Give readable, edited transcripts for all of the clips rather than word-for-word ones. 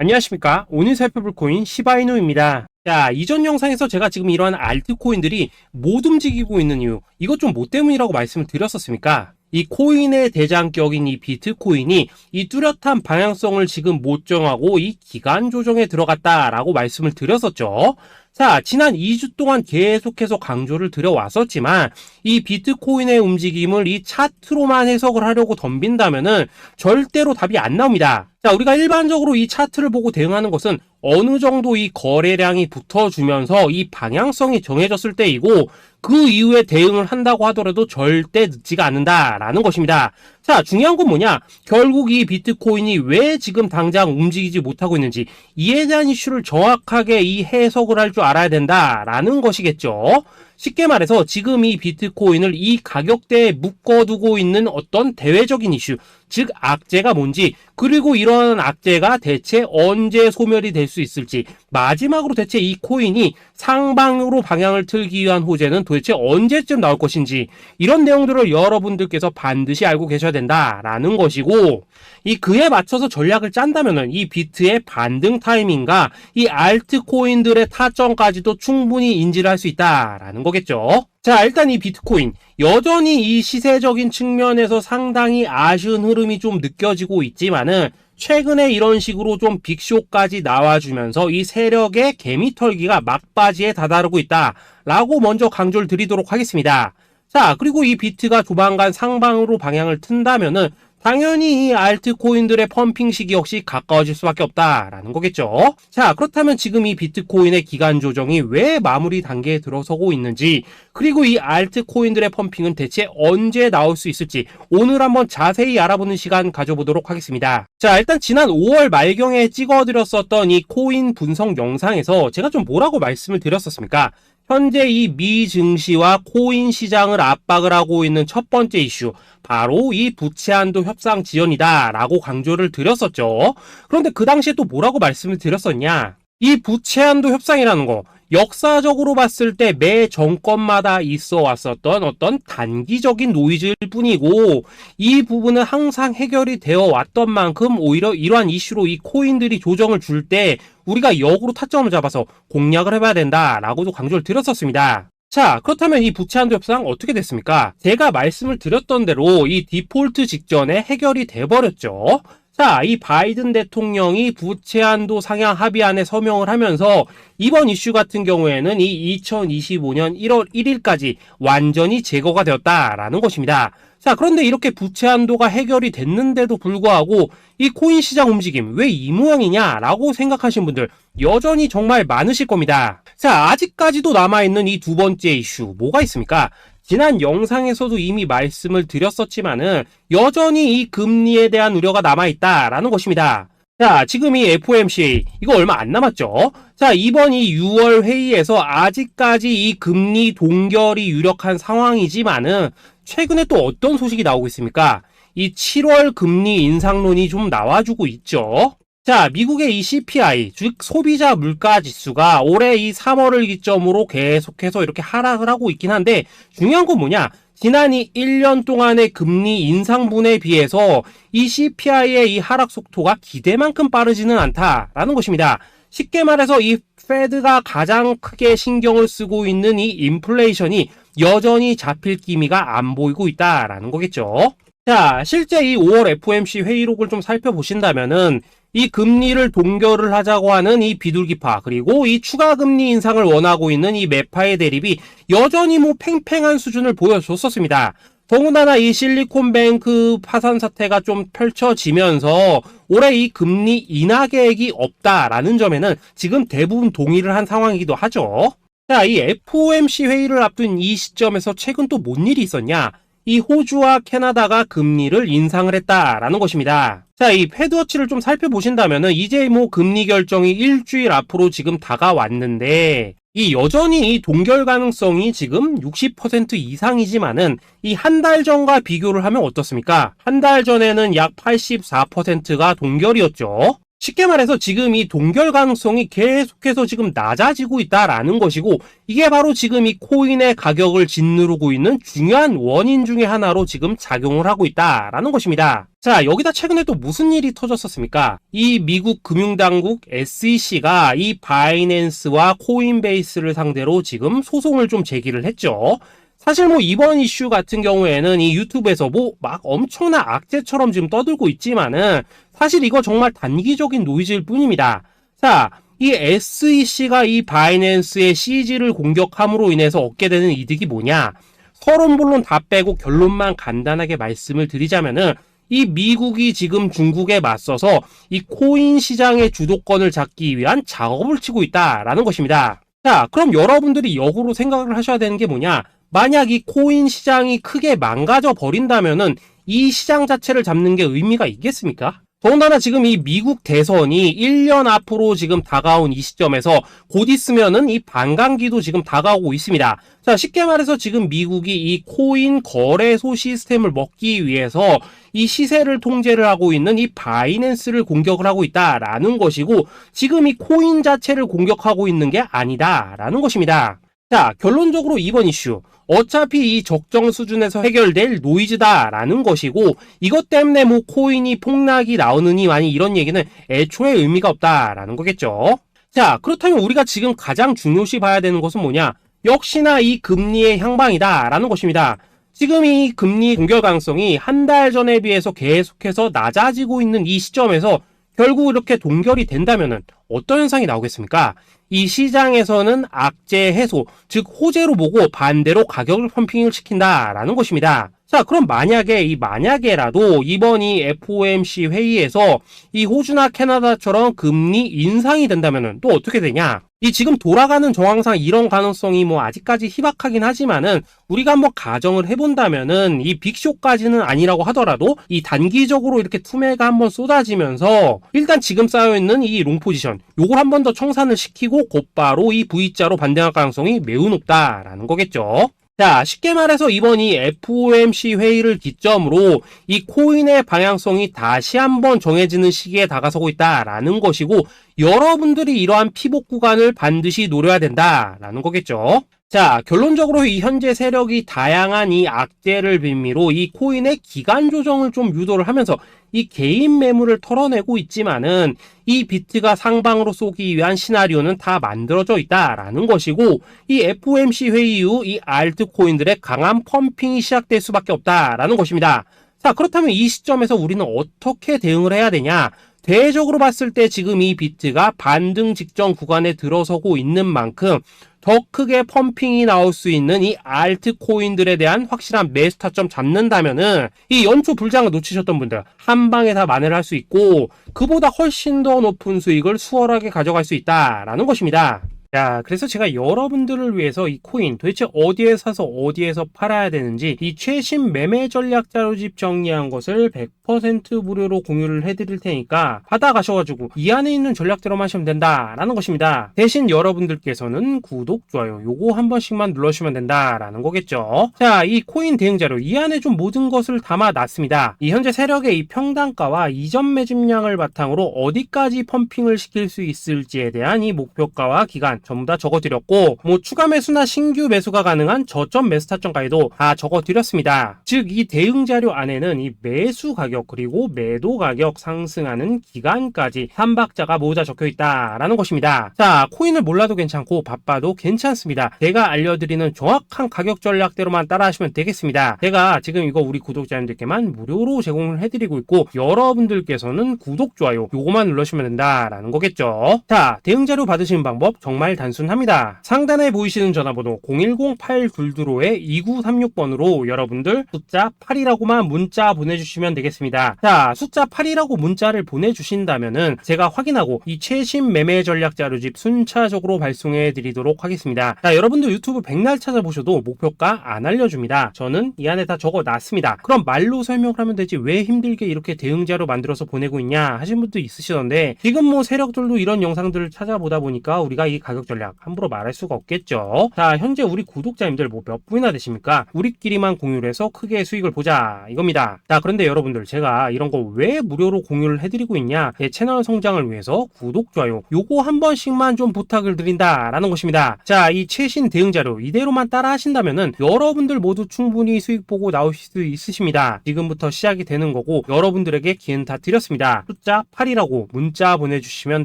안녕하십니까. 오늘 살펴볼 코인 시바이누입니다. 자, 이전 영상에서 제가 지금 이러한 알트코인들이 못 움직이고 있는 이유, 이것 좀 뭐 때문이라고 말씀을 드렸었습니까? 이 코인의 대장격인 이 비트코인이 이 뚜렷한 방향성을 지금 못 정하고 이 기간 조정에 들어갔다라고 말씀을 드렸었죠. 자, 지난 2주 동안 계속해서 강조를 드려왔었지만 이 비트코인의 움직임을 이 차트로만 해석을 하려고 덤빈다면은 절대로 답이 안 나옵니다. 자, 우리가 일반적으로 이 차트를 보고 대응하는 것은 어느 정도 이 거래량이 붙어주면서 이 방향성이 정해졌을 때이고, 그 이후에 대응을 한다고 하더라도 절대 늦지가 않는다라는 것입니다. 자, 중요한 건 뭐냐? 결국 이 비트코인이 왜 지금 당장 움직이지 못하고 있는지, 이에 대한 이슈를 정확하게 이 해석을 할 줄 알아야 된다라는 것이겠죠. 쉽게 말해서 지금 이 비트코인을 이 가격대에 묶어두고 있는 어떤 대외적인 이슈, 즉 악재가 뭔지, 그리고 이런 악재가 대체 언제 소멸이 될 수 있을지, 마지막으로 대체 이 코인이 상방으로 방향을 틀기 위한 호재는 도대체 언제쯤 나올 것인지, 이런 내용들을 여러분들께서 반드시 알고 계셔야 된다라는 것이고, 이 그에 맞춰서 전략을 짠다면은 이 비트의 반등 타이밍과 이 알트코인들의 타점까지도 충분히 인지를 할 수 있다라는 거겠죠. 자, 일단 이 비트코인 여전히 이 시세적인 측면에서 상당히 아쉬운 흐름이 좀 느껴지고 있지만은, 최근에 이런 식으로 좀 빅쇼까지 나와주면서 이 세력의 개미털기가 막바지에 다다르고 있다라고 먼저 강조를 드리도록 하겠습니다. 자, 그리고 이 비트가 조만간 상방으로 방향을 튼다면은 당연히 이 알트코인들의 펌핑 시기 역시 가까워질 수밖에 없다라는 거겠죠. 자, 그렇다면 지금 이 비트코인의 기간 조정이 왜 마무리 단계에 들어서고 있는지, 그리고 이 알트코인들의 펌핑은 대체 언제 나올 수 있을지 오늘 한번 자세히 알아보는 시간 가져보도록 하겠습니다. 자, 일단 지난 5월 말경에 찍어드렸었던 이 코인 분석 영상에서 제가 좀 뭐라고 말씀을 드렸었습니까? 현재 이 미 증시와 코인 시장을 압박을 하고 있는 첫 번째 이슈, 바로 이 부채 한도 협상 지연이다 라고 강조를 드렸었죠. 그런데 그 당시에 또 뭐라고 말씀을 드렸었냐? 이 부채 한도 협상이라는 거, 역사적으로 봤을 때 매 정권마다 있어 왔었던 어떤 단기적인 노이즈일 뿐이고, 이 부분은 항상 해결이 되어 왔던 만큼 오히려 이러한 이슈로 이 코인들이 조정을 줄 때 우리가 역으로 타점을 잡아서 공략을 해봐야 된다라고도 강조를 드렸었습니다. 자, 그렇다면 이 부채 한도 협상 어떻게 됐습니까? 제가 말씀을 드렸던 대로 이 디폴트 직전에 해결이 돼버렸죠. 자, 이 바이든 대통령이 부채 한도 상향 합의안에 서명을 하면서 이번 이슈 같은 경우에는 이 2025년 1월 1일까지 완전히 제거가 되었다라는 것입니다. 자, 그런데 이렇게 부채 한도가 해결이 됐는데도 불구하고 이 코인 시장 움직임 왜 이 모양이냐라고 생각하신 분들 여전히 정말 많으실 겁니다. 자, 아직까지도 남아있는 이 두 번째 이슈 뭐가 있습니까? 지난 영상에서도 이미 말씀을 드렸었지만은 여전히 이 금리에 대한 우려가 남아있다라는 것입니다. 자, 지금 이 FOMC 이거 얼마 안 남았죠? 자, 이번 이 6월 회의에서 아직까지 이 금리 동결이 유력한 상황이지만은 최근에 또 어떤 소식이 나오고 있습니까? 이 7월 금리 인상론이 좀 나와주고 있죠. 자, 미국의 이 CPI, 즉 소비자 물가 지수가 올해 이 3월을 기점으로 계속해서 이렇게 하락을 하고 있긴 한데, 중요한 건 뭐냐? 지난 이 1년 동안의 금리 인상분에 비해서 이 CPI의 이 하락 속도가 기대만큼 빠르지는 않다라는 것입니다. 쉽게 말해서 이 페드가 가장 크게 신경을 쓰고 있는 이 인플레이션이 여전히 잡힐 기미가 안 보이고 있다라는 거겠죠. 자, 실제 이 5월 FOMC 회의록을 좀 살펴보신다면은 이 금리를 동결을 하자고 하는 이 비둘기파, 그리고 이 추가 금리 인상을 원하고 있는 이 매파의 대립이 여전히 뭐 팽팽한 수준을 보여줬었습니다. 더군다나 이 실리콘뱅크 파산 사태가 좀 펼쳐지면서 올해 이 금리 인하 계획이 없다라는 점에는 지금 대부분 동의를 한 상황이기도 하죠. 자, 이 FOMC 회의를 앞둔 이 시점에서 최근 또 뭔 일이 있었냐? 이 호주와 캐나다가 금리를 인상을 했다라는 것입니다. 자, 이 패드워치를 좀 살펴보신다면은 이제 뭐 금리 결정이 일주일 앞으로 지금 다가왔는데, 이 여전히 이 동결 가능성이 지금 60% 이상이지만은 이 한 달 전과 비교를 하면 어떻습니까? 한 달 전에는 약 84%가 동결이었죠. 쉽게 말해서 지금 이 동결 가능성이 계속해서 지금 낮아지고 있다라는 것이고, 이게 바로 지금 이 코인의 가격을 짓누르고 있는 중요한 원인 중에 하나로 지금 작용을 하고 있다라는 것입니다. 자, 여기다 최근에 또 무슨 일이 터졌었습니까? 이 미국 금융당국 SEC가 이 바이낸스와 코인베이스를 상대로 지금 소송을 좀 제기를 했죠. 사실 뭐 이번 이슈 같은 경우에는 이 유튜브에서 뭐 막 엄청난 악재처럼 지금 떠들고 있지만은 사실 이거 정말 단기적인 노이즈일 뿐입니다. 자, 이 SEC가 이 바이낸스의 CG를 공격함으로 인해서 얻게 되는 이득이 뭐냐? 서론본론 다 빼고 결론만 간단하게 말씀을 드리자면은, 이 미국이 지금 중국에 맞서서 이 코인 시장의 주도권을 잡기 위한 작업을 치고 있다라는 것입니다. 자, 그럼 여러분들이 역으로 생각을 하셔야 되는 게 뭐냐? 만약 이 코인 시장이 크게 망가져 버린다면은 이 시장 자체를 잡는 게 의미가 있겠습니까? 더군다나 지금 이 미국 대선이 1년 앞으로 지금 다가온 이 시점에서 곧 있으면은 이 반감기도 지금 다가오고 있습니다. 자, 쉽게 말해서 지금 미국이 이 코인 거래소 시스템을 먹기 위해서 이 시세를 통제를 하고 있는 이 바이낸스를 공격을 하고 있다라는 것이고, 지금 이 코인 자체를 공격하고 있는 게 아니다라는 것입니다. 자, 결론적으로 이번 이슈, 어차피 이 적정 수준에서 해결될 노이즈다라는 것이고, 이것 때문에 뭐 코인이 폭락이 나오느니 많이 이런 얘기는 애초에 의미가 없다라는 거겠죠. 자, 그렇다면 우리가 지금 가장 중요시 봐야 되는 것은 뭐냐? 역시나 이 금리의 향방이다라는 것입니다. 지금 이 금리 동결 가능성이 한 달 전에 비해서 계속해서 낮아지고 있는 이 시점에서 결국 이렇게 동결이 된다면은 어떤 현상이 나오겠습니까? 이 시장에서는 악재 해소, 즉 호재로 보고 반대로 가격을 펌핑을 시킨다라는 것입니다. 자, 그럼 만약에라도 이번 이 FOMC 회의에서 이 호주나 캐나다처럼 금리 인상이 된다면은 또 어떻게 되냐? 이 지금 돌아가는 정황상 이런 가능성이 뭐 아직까지 희박하긴 하지만은, 우리가 한번 가정을 해본다면은 이 빅쇼까지는 아니라고 하더라도 이 단기적으로 이렇게 투매가 한번 쏟아지면서 일단 지금 쌓여있는 이 롱 포지션, 요걸 한 번 더 청산을 시키고 곧바로 이 V자로 반등할 가능성이 매우 높다라는 거겠죠. 자, 쉽게 말해서 이번 이 FOMC 회의를 기점으로 이 코인의 방향성이 다시 한번 정해지는 시기에 다가서고 있다라는 것이고, 여러분들이 이러한 피복 구간을 반드시 노려야 된다라는 거겠죠. 자, 결론적으로 이 현재 세력이 다양한 이 악재를 빌미로 이 코인의 기간 조정을 좀 유도를 하면서 이 개인 매물을 털어내고 있지만은, 이 비트가 상방으로 쏘기 위한 시나리오는 다 만들어져 있다라는 것이고, 이 FOMC 회의 이후 이 알트코인들의 강한 펌핑이 시작될 수밖에 없다라는 것입니다. 자, 그렇다면 이 시점에서 우리는 어떻게 대응을 해야 되냐? 대외적으로 봤을 때 지금 이 비트가 반등 직전 구간에 들어서고 있는 만큼 더 크게 펌핑이 나올 수 있는 이 알트코인들에 대한 확실한 매수 타점 잡는다면은 이 연초 불장을 놓치셨던 분들 한 방에 다 만회를 할 수 있고, 그보다 훨씬 더 높은 수익을 수월하게 가져갈 수 있다라는 것입니다. 자, 그래서 제가 여러분들을 위해서 이 코인 도대체 어디에 사서 어디에서 팔아야 되는지 이 최신 매매 전략 자료집 정리한 것을 100% 무료로 공유를 해드릴 테니까 받아가셔가지고 이 안에 있는 전략대로만 하시면 된다라는 것입니다. 대신 여러분들께서는 구독, 좋아요 요거 한 번씩만 눌러주시면 된다라는 거겠죠. 자, 이 코인 대응 자료 이 안에 좀 모든 것을 담아놨습니다. 이 현재 세력의 이 평단가와 이전 매집량을 바탕으로 어디까지 펌핑을 시킬 수 있을지에 대한 이 목표가와 기간 전부 다 적어드렸고, 뭐 추가 매수나 신규 매수가 가능한 저점 매수 타점까지도 다 적어드렸습니다. 즉 이 대응 자료 안에는 이 매수 가격 그리고 매도 가격 상승하는 기간까지 3박자가 모두 다 적혀있다라는 것입니다. 자, 코인을 몰라도 괜찮고 바빠도 괜찮습니다. 제가 알려드리는 정확한 가격 전략대로만 따라하시면 되겠습니다. 제가 지금 이거 우리 구독자님들께만 무료로 제공을 해드리고 있고, 여러분들께서는 구독, 좋아요 요거만 눌러주시면 된다라는 거겠죠. 자, 대응 자료 받으시는 방법 정말 단순합니다. 상단에 보이시는 전화번호 010-822-2936번으로 여러분들 숫자 8이라고만 문자 보내주시면 되겠습니다. 자, 숫자 8이라고 문자를 보내주신다면은 제가 확인하고 이 최신 매매 전략 자료집 순차적으로 발송해 드리도록 하겠습니다. 자, 여러분들 유튜브 백날 찾아보셔도 목표가 안 알려줍니다. 저는 이 안에 다 적어놨습니다. 그럼 말로 설명을 하면 되지 왜 힘들게 이렇게 대응 자료 만들어서 보내고 있냐 하신 분도 있으시던데, 지금 뭐 세력들도 이런 영상들을 찾아보다 보니까 우리가 이 가격 가격 전략 함부로 말할 수가 없겠죠. 자, 현재 우리 구독자님들 뭐 몇 분이나 되십니까? 우리끼리만 공유를 해서 크게 수익을 보자 이겁니다. 자, 그런데 여러분들 제가 이런 거 왜 무료로 공유를 해드리고 있냐? 제 채널 성장을 위해서 구독, 좋아요 요거 한 번씩만 좀 부탁을 드린다라는 것입니다. 자, 이 최신 대응 자료 이대로만 따라 하신다면은 여러분들 모두 충분히 수익 보고 나오실 수 있으십니다. 지금부터 시작이 되는 거고 여러분들에게 기회는 다 드렸습니다. 숫자 8이라고 문자 보내주시면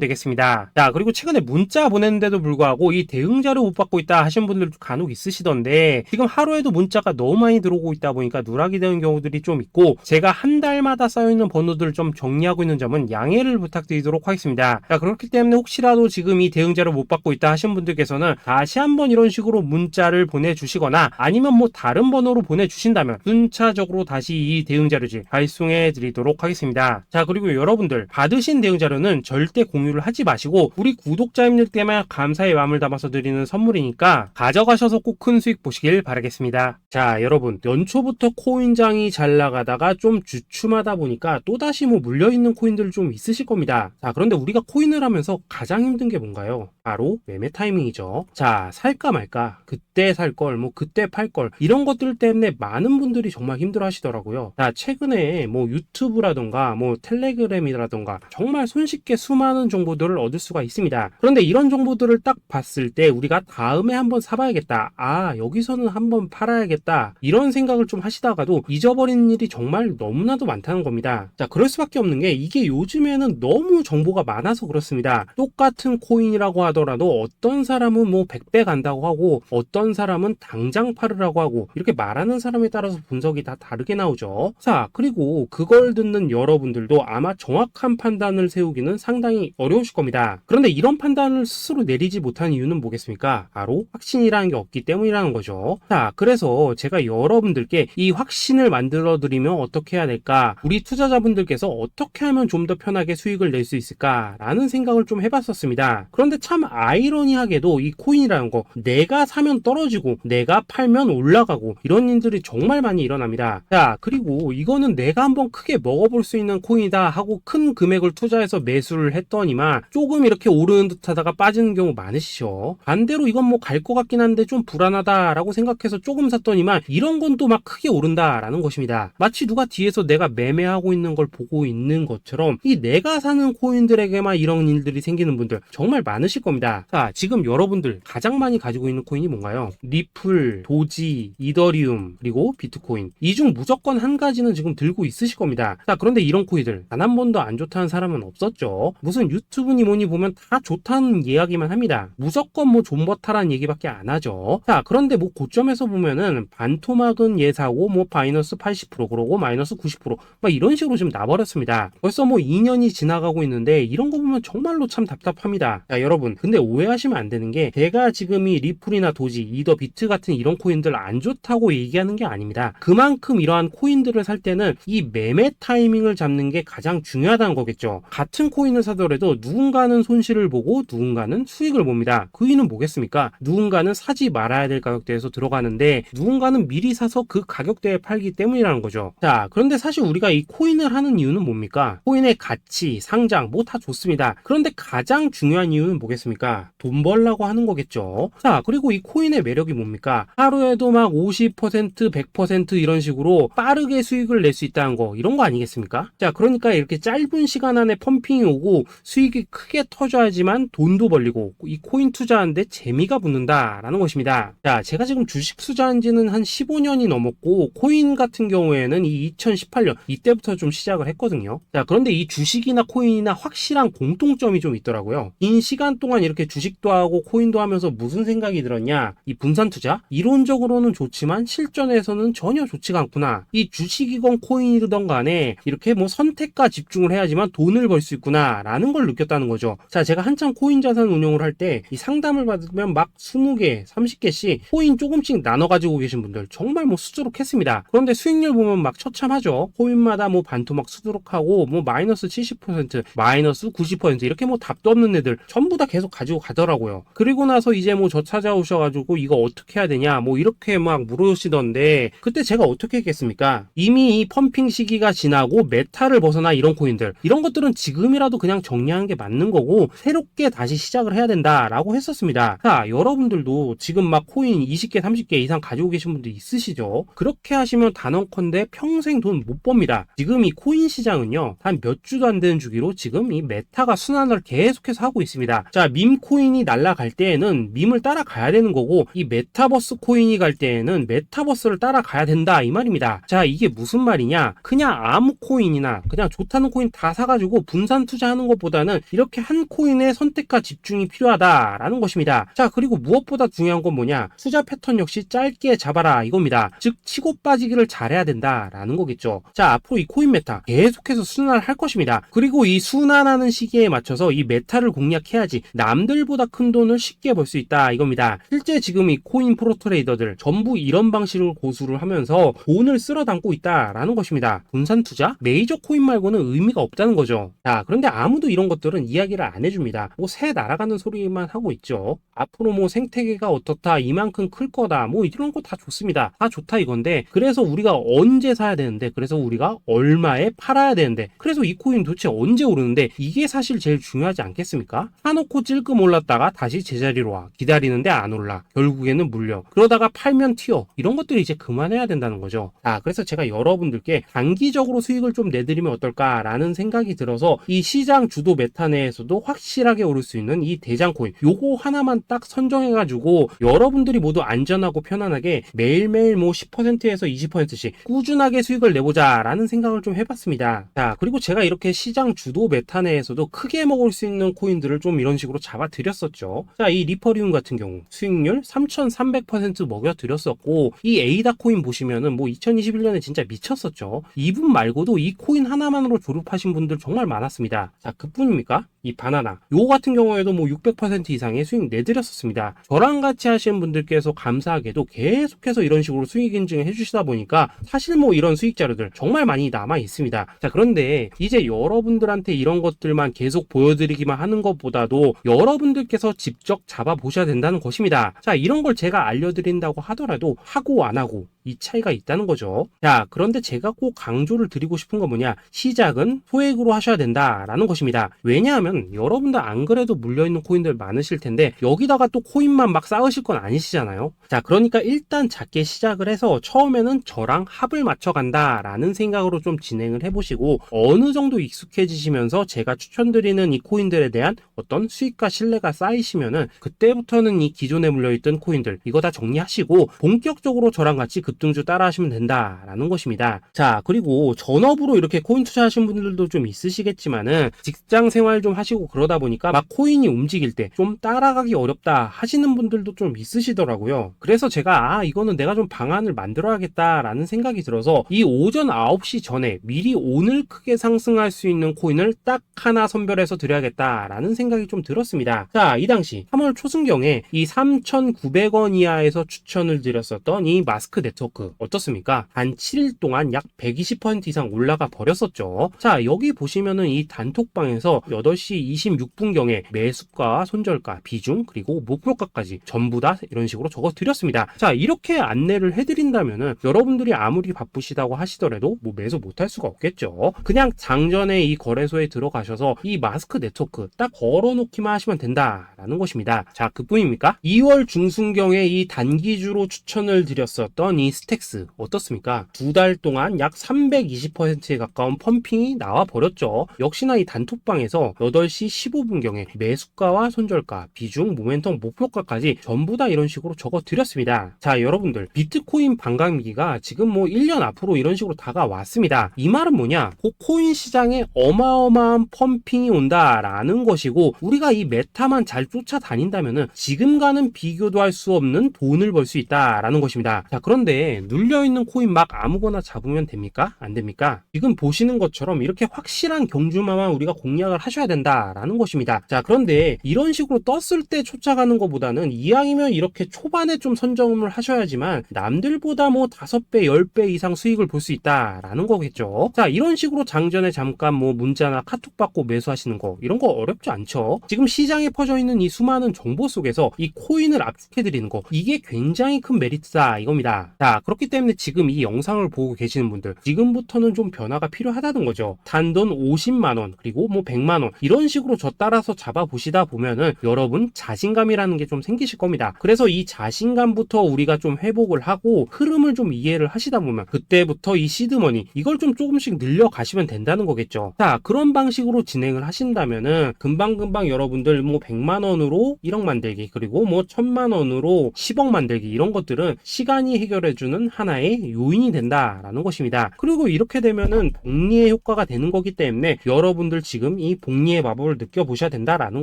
되겠습니다. 자, 그리고 최근에 문자 보냈는데도 불구하고 이 대응 자료 못 받고 있다 하신 분들도 간혹 있으시던데 지금 하루에도 문자가 너무 많이 들어오고 있다 보니까 누락이 되는 경우들이 좀 있고 제가 한 달마다 쌓여있는 번호들을 좀 정리하고 있는 점은 양해를 부탁드리도록 하겠습니다. 자, 그렇기 때문에 혹시라도 지금 이 대응 자료 못 받고 있다 하신 분들께서는 다시 한번 이런 식으로 문자를 보내주시거나 아니면 뭐 다른 번호로 보내주신다면 순차적으로 다시 이 대응 자료지 발송해 드리도록 하겠습니다. 자, 그리고 여러분들 받으신 대응 자료는 절대 공유를 하지 마시고 우리 구독자님들께만 감사의 마음을 담아서 드리는 선물이니까 가져가셔서 꼭 큰 수익 보시길 바라겠습니다. 자, 여러분 연초부터 코인장이 잘 나가다가 좀 주춤하다 보니까 또다시 뭐 물려있는 코인들 좀 있으실 겁니다. 자, 그런데 우리가 코인을 하면서 가장 힘든 게 뭔가요? 바로 매매 타이밍이죠. 자, 살까 말까, 그때 살 걸, 뭐 그때 팔 걸, 이런 것들 때문에 많은 분들이 정말 힘들어 하시더라고요. 자, 최근에 뭐 유튜브라던가 뭐 텔레그램이라던가 정말 손쉽게 수많은 정보들을 얻을 수가 있습니다. 그런데 이런 정보들을 딱 봤을 때 우리가 다음에 한번 사봐야겠다, 아 여기서는 한번 팔아야겠다, 이런 생각을 좀 하시다가도 잊어버리는 일이 정말 너무나도 많다는 겁니다. 자, 그럴 수밖에 없는 게 이게 요즘에는 너무 정보가 많아서 그렇습니다. 똑같은 코인이라고 하더라도 어떤 사람은 뭐 100배 간다고 하고 어떤 사람은 당장 팔으라고 하고 이렇게 말하는 사람에 따라서 분석이 다 다르게 나오죠. 자, 그리고 그걸 듣는 여러분들도 아마 정확한 판단을 세우기는 상당히 어려우실 겁니다. 그런데 이런 판단을 스스로 내리지 못하는 이유는 뭐겠습니까? 바로 확신이라는 게 없기 때문이라는 거죠. 자, 그래서 제가 여러분들께 이 확신을 만들어 드리면 어떻게 해야 될까? 우리 투자자분들께서 어떻게 하면 좀 더 편하게 수익을 낼 수 있을까? 라는 생각을 좀 해봤었습니다. 그런데 참 아이러니하게도 이 코인이라는 거 내가 사면 떨어지고 내가 팔면 올라가고 이런 일들이 정말 많이 일어납니다. 자, 그리고 이거는 내가 한번 크게 먹어볼 수 있는 코인이다 하고 큰 금액을 투자해서 매수를 했더니만 조금 이렇게 오르는 듯 하다가 빠지는 경우 많으시죠. 반대로 이건 뭐 갈 것 같긴 한데 좀 불안하다라고 생각해서 조금 샀더니만 이런 건 또 막 크게 오른다라는 것입니다. 마치 누가 뒤에서 내가 매매하고 있는 걸 보고 있는 것처럼 이 내가 사는 코인들에게만 이런 일들이 생기는 분들 정말 많으실 겁니다. 자, 지금 여러분들 가장 많이 가지고 있는 코인이 뭔가요? 리플, 도지, 이더리움, 그리고 비트코인. 이 중 무조건 한 가지는 지금 들고 있으실 겁니다. 자, 그런데 이런 코인들 단 한 번도 안 좋다는 사람은 없었죠. 무슨 유튜브니 뭐니 보면 다 좋다는 이야기만 합니다. 무조건 뭐 존버타라는 얘기밖에 안 하죠. 자, 그런데 뭐 고점에서 보면은 반토막은 예사고 뭐 마이너스 80% 그러고 마이너스 90% 막 이런 식으로 지금 나버렸습니다. 벌써 뭐 2년이 지나가고 있는데 이런 거 보면 정말로 참 답답합니다. 자, 여러분 근데 오해하시면 안 되는 게 제가 지금 이 리플이나 도지, 이더, 비트 같은 이런 코인들 안 좋다고 얘기하는 게 아닙니다. 그만큼 이러한 코인들을 살 때는 이 매매 타이밍을 잡는 게 가장 중요하다는 거겠죠. 같은 코인을 사더라도 누군가는 손실을 보고 누군가는 수익을 봅니다. 그 이유는 뭐겠습니까? 누군가는 사지 말아야 될 가격대에서 들어가는데 누군가는 미리 사서 그 가격대에 팔기 때문이라는 거죠. 자, 그런데 사실 우리가 이 코인을 하는 이유는 뭡니까? 코인의 가치, 상장 뭐 다 좋습니다. 그런데 가장 중요한 이유는 뭐겠습니까? 돈 벌라고 하는 거겠죠. 자, 그리고 이 코인의 매력이 뭡니까? 하루에도 막 50%, 100% 이런 식으로 빠르게 수익을 낼 수 있다는 거, 이런 거 아니겠습니까? 자, 그러니까 이렇게 짧은 시간 안에 펌핑이 오고 수익이 크게 터져야지만 돈도 벌리고 이 코인 투자하는데 재미가 붙는다라는 것입니다. 자, 제가 지금 주식 투자한 지는 한 15년이 넘었고 코인 같은 경우에는 이 2018년 이때부터 좀 시작을 했거든요. 자, 그런데 이 주식이나 코인이나 확실한 공통점이 좀 있더라고요. 긴 시간 동안 이렇게 주식도 하고 코인도 하면서 무슨 생각이 들었냐? 이 분산 투자? 이론적으로는 좋지만 실전에서는 전혀 좋지가 않구나. 이 주식이건 코인이든 간에 이렇게 뭐 선택과 집중을 해야지만 돈을 벌 수 있구나 라는 걸 느꼈다는 거죠. 자, 제가 한참 코인 자산 운용을 할 때 이 상담을 받으면 막 20개, 30개씩 코인 조금씩 나눠 가지고 계신 분들 정말 뭐 수두룩했습니다. 그런데 수익률 보면 막 처참하죠. 코인마다 뭐 반토막 수두룩하고 뭐 마이너스 70%, 마이너스 90% 이렇게 뭐 답도 없는 애들 전부 다 계속 가지고 가더라고요. 그리고 나서 이제 뭐 저 찾아오셔가지고 이거 어떻게 해야 되냐 뭐 이렇게 막 물으시던데 그때 제가 어떻게 했겠습니까? 이미 이 펌핑 시기가 지나고 메타를 벗어나 이런 코인들 이런 것들은 지금이라도 그냥 정리하는 게 맞는 거고 새롭게 다시 시작을 해야 된다. 한다라고 했었습니다. 자, 여러분들도 지금 막 코인 20개, 30개 이상 가지고 계신 분들 있으시죠? 그렇게 하시면 단언컨대 평생 돈 못 법니다. 지금 이 코인 시장은요, 한 몇 주도 안 되는 주기로 지금 이 메타가 순환을 계속해서 하고 있습니다. 자, 밈 코인이 날아갈 때에는 밈을 따라가야 되는 거고, 이 메타버스 코인이 갈 때에는 메타버스를 따라가야 된다 이 말입니다. 자, 이게 무슨 말이냐? 그냥 아무 코인이나 그냥 좋다는 코인 다 사가지고 분산 투자하는 것보다는 이렇게 한 코인에 선택과 집중이 필요하다라는 것입니다. 자, 그리고 무엇보다 중요한 건 뭐냐? 투자 패턴 역시 짧게 잡아라 이겁니다. 즉 치고 빠지기를 잘해야 된다라는 거겠죠. 자, 앞으로 이 코인 메타 계속해서 순환을 할 것입니다. 그리고 이 순환하는 시기에 맞춰서 이 메타를 공략해야지 남들보다 큰 돈을 쉽게 벌 수 있다 이겁니다. 실제 지금 이 코인 프로 트레이더들 전부 이런 방식을 고수를 하면서 돈을 쓸어 담고 있다라는 것입니다. 분산 투자? 메이저 코인 말고는 의미가 없다는 거죠. 자, 그런데 아무도 이런 것들은 이야기를 안 해줍니다. 뭐 새 날아가는 소리만 하고 있죠. 앞으로 뭐 생태계가 어떻다, 이만큼 클 거다, 뭐 이런 거 다 좋습니다. 다 좋다 이건데, 그래서 우리가 언제 사야 되는데, 그래서 우리가 얼마에 팔아야 되는데, 그래서 이 코인 도대체 언제 오르는데, 이게 사실 제일 중요하지 않겠습니까? 사놓고 찔끔 올랐다가 다시 제자리로 와. 기다리는데 안 올라. 결국에는 물려. 그러다가 팔면 튀어. 이런 것들을 이제 그만해야 된다는 거죠. 자, 그래서 제가 여러분들께 단기적으로 수익을 좀 내드리면 어떨까라는 생각이 들어서 이 시장 주도 메타 내에서도 확실하게 오를 수 있는 이 대장 코인, 요거 하나만 딱 선정해가지고 여러분들이 모두 안전하고 편안하게 매일매일 뭐 10%에서 20%씩 꾸준하게 수익을 내보자라는 생각을 좀 해봤습니다. 자, 그리고 제가 이렇게 시장 주도 메타 내에서도 크게 먹을 수 있는 코인들을 좀 이런 식으로 잡아드렸었죠. 자, 이 리퍼리움 같은 경우 수익률 3300% 먹여드렸었고, 이 에이다 코인 보시면은 뭐 2021년에 진짜 미쳤었죠. 이분 말고도 이 코인 하나만으로 졸업하신 분들 정말 많았습니다. 자, 그뿐입니까? 이 바나나 요거 같은 경우에도 뭐 600% 이상의 수익 내드렸었습니다. 저랑 같이 하시는 분들께서 감사하게도 계속해서 이런 식으로 수익 인증을 해주시다 보니까 사실 뭐 이런 수익 자료들 정말 많이 남아 있습니다. 자, 그런데 이제 여러분들한테 이런 것들만 계속 보여드리기만 하는 것보다도 여러분들께서 직접 잡아보셔야 된다는 것입니다. 자, 이런 걸 제가 알려드린다고 하더라도 하고 안 하고 이 차이가 있다는 거죠. 자, 그런데 제가 꼭 강조를 드리고 싶은 건 뭐냐? 시작은 소액으로 하셔야 된다라는 것입니다. 왜냐하면 여러분들 안 그래도 물려있는 코인들 많으실 텐데 여기다가 또 코인만 막 쌓으실 건 아니시잖아요. 자, 그러니까 일단 작게 시작을 해서 처음에는 저랑 합을 맞춰간다라는 생각으로 좀 진행을 해보시고, 어느 정도 익숙해지시면서 제가 추천드리는 이 코인들에 대한 어떤 수익과 신뢰가 쌓이시면은 그때부터는 이 기존에 물려있던 코인들 이거 다 정리하시고 본격적으로 저랑 같이 급등주 따라 하시면 된다라는 것입니다. 자, 그리고 전업으로 이렇게 코인 투자하시는 분들도 좀 있으시겠지만은 직장 생활 좀 하시고 그러다 보니까 막 코인이 움직일 때 좀 따라가기 어렵다 하시는 분들도 좀 있으시더라고요. 그래서 제가 이거는 내가 좀 방안을 만들어야겠다라는 생각이 들어서 이 오전 9시 전에 미리 오늘 크게 상승할 수 있는 코인을 딱 하나 선별해서 드려야겠다라는 생각이 좀 들었습니다. 자, 이 당시 3월 초순경에 이 3,900원 이하에서 추천을 드렸었던 이 마스크 네트워크 어떻습니까? 단 7일 동안 약 120% 이상 올라가 버렸었죠. 자, 여기 보시면은 이 단톡방에서 8시 26분경에 매수가, 손절가, 비중, 그리고 목표가까지 전부 다 이런 식으로 적어 드렸습니다. 자, 이렇게 안내를 해드린다면은 여러분들이 아무리 바쁘시다고 하시더라도 뭐 매수 못할 수가 없겠죠. 그냥 장전에 이 거래소에 들어가셔서 이 마스크 네트워크 딱 걸어놓기만 하시면 된다라는 것입니다. 자, 그뿐입니까? 2월 중순경에 이 단기주로 추천을 드렸었던 이 스택스 어떻습니까? 2달 동안 약 320%에 가까운 펌핑이 나와 버렸죠. 역시나 이 단톡방에서 8시 15분경에 매수가와 손절가, 비중, 모멘텀, 목표가까지 전부 다 이런 식으로 적어 드렸습니다. 자, 여러분들 비트코인 반감기가 지금 뭐 1년 앞으로 이런 식으로 다가왔습니다. 이 말은 뭐냐? 곧 코인 시장에 어마어마한 펌핑이 온다라는 것이고, 우리가 이 메타만 잘 쫓아다닌다면은 지금과는 비교도 할 수 없는 돈을 벌 수 있다라는 것입니다. 자, 그런데 눌려있는 코인 막 아무거나 잡으면 됩니까? 안 됩니까? 지금 보시는 것처럼 이렇게 확실한 경주마만 우리가 공략을 하셔야 된다라는 것입니다. 자, 그런데 이런 식으로 떴을 때 쫓아가는 것보다는 이왕이면 이렇게 초반에 좀 선점을 하셔야지만 남들보다 뭐 5배, 10배 이상 수익을 볼 수 있다라는 거겠죠. 자, 이런 식으로 장전에 잠깐 뭐 문자나 카톡 받고 매수하시는 거 이런 거 어렵지 않죠. 지금 시장에 퍼져 있는 이 수많은 정보 속에서 이 코인을 압축해 드리는 거, 이게 굉장히 큰 메리트다 이겁니다. 자, 자, 그렇기 때문에 지금 이 영상을 보고 계시는 분들, 지금부터는 좀 변화가 필요하다는 거죠. 단돈 50만원, 그리고 뭐 100만원, 이런 식으로 저 따라서 잡아보시다 보면은 여러분 자신감이라는 게 좀 생기실 겁니다. 그래서 이 자신감부터 우리가 좀 회복을 하고 흐름을 좀 이해를 하시다 보면 그때부터 이 시드머니, 이걸 좀 조금씩 늘려가시면 된다는 거겠죠. 자, 그런 방식으로 진행을 하신다면은 금방금방 여러분들 뭐 100만원으로 1억 만들기, 그리고 뭐 1000만원으로 10억 만들기, 이런 것들은 시간이 해결해주는 하나의 요인이 된다라는 것입니다. 그리고 이렇게 되면은 복리의 효과가 되는 거기 때문에 여러분들 지금 이 복리의 마법을 느껴보셔야 된다라는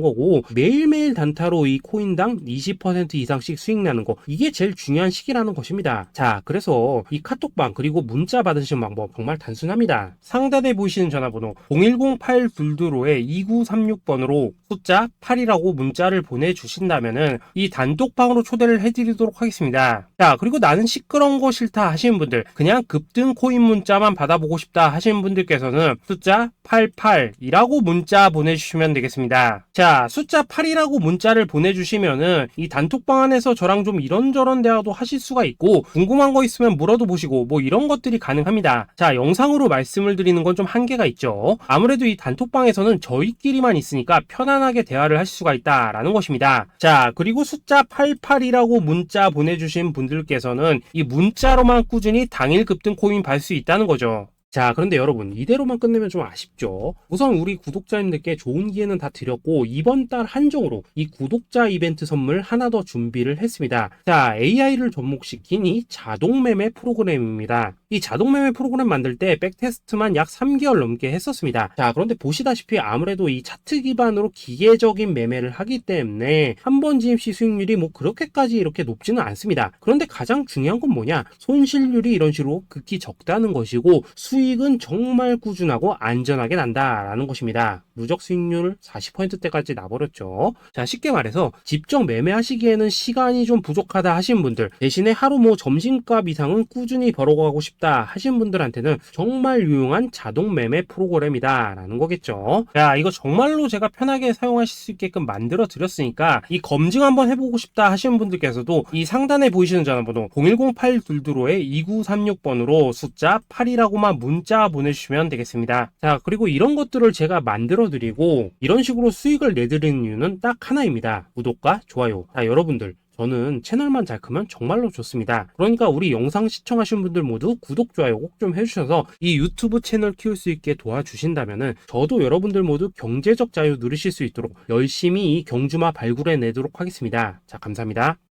거고, 매일매일 단타로 이 코인당 20% 이상씩 수익 나는 거, 이게 제일 중요한 시기라는 것입니다. 자, 그래서 이 카톡방 그리고 문자 받으시는 방법 정말 단순합니다. 상단에 보이시는 전화번호 010-8222-2936번으로 숫자 8이라고 문자를 보내주신다면은 이 단톡방으로 초대를 해드리도록 하겠습니다. 자, 그리고 나는 시끄러운 거 싫다 하시는 분들, 그냥 급등 코인 문자만 받아보고 싶다 하시는 분들께서는 숫자 88이라고 문자 보내주시면 되겠습니다. 자, 숫자 8이라고 문자를 보내주시면은 이 단톡방 안에서 저랑 좀 이런저런 대화도 하실 수가 있고, 궁금한 거 있으면 물어도 보시고 뭐 이런 것들이 가능합니다. 자, 영상으로 말씀을 드리는 건 좀 한계가 있죠. 아무래도 이 단톡방에서는 저희끼리만 있으니까 편안하게 대화를 하실 수가 있다라는 것입니다. 자, 그리고 숫자 88이라고 문자 보내주신 분들께서는 이 문자로만 꾸준히 당일 급등 코인 받을 수 있다는 거죠. 자, 그런데 여러분, 이대로만 끝내면 좀 아쉽죠. 우선 우리 구독자님들께 좋은 기회는 다 드렸고, 이번 달 한정으로 이 구독자 이벤트 선물 하나 더 준비를 했습니다. 자, AI를 접목시킨 이 자동매매 프로그램입니다. 이 자동매매 프로그램 만들 때 백테스트만 약 3개월 넘게 했었습니다. 자, 그런데 보시다시피 아무래도 이 차트 기반으로 기계적인 매매를 하기 때문에 한 번 GMC 수익률이 뭐 그렇게까지 이렇게 높지는 않습니다. 그런데 가장 중요한 건 뭐냐? 손실률이 이런 식으로 극히 적다는 것이고, 수익은 정말 꾸준하고 안전하게 난다라는 것입니다. 누적 수익률 40%대까지 나버렸죠. 자, 쉽게 말해서 직접 매매하시기에는 시간이 좀 부족하다 하신 분들, 대신에 하루 뭐 점심값 이상은 꾸준히 벌어가고 싶다 하신 분들한테는 정말 유용한 자동 매매 프로그램이다 라는 거겠죠. 자, 이거 정말로 제가 편하게 사용하실 수 있게끔 만들어 드렸으니까 이 검증 한번 해보고 싶다 하시는 분들께서도 이 상단에 보이시는 전화번호 010-8222-2936번으로 숫자 8이라고만 문자 보내주시면 되겠습니다. 자, 그리고 이런 것들을 제가 만들어 드리고 이런 식으로 수익을 내드리는 이유는 딱 하나입니다. 구독과 좋아요. 자, 여러분들, 저는 채널만 잘 크면 정말로 좋습니다. 그러니까 우리 영상 시청하신 분들 모두 구독, 좋아요 꼭 좀 해주셔서 이 유튜브 채널 키울 수 있게 도와주신다면은 저도 여러분들 모두 경제적 자유 누리실 수 있도록 열심히 이 경주마 발굴해 내도록 하겠습니다. 자, 감사합니다.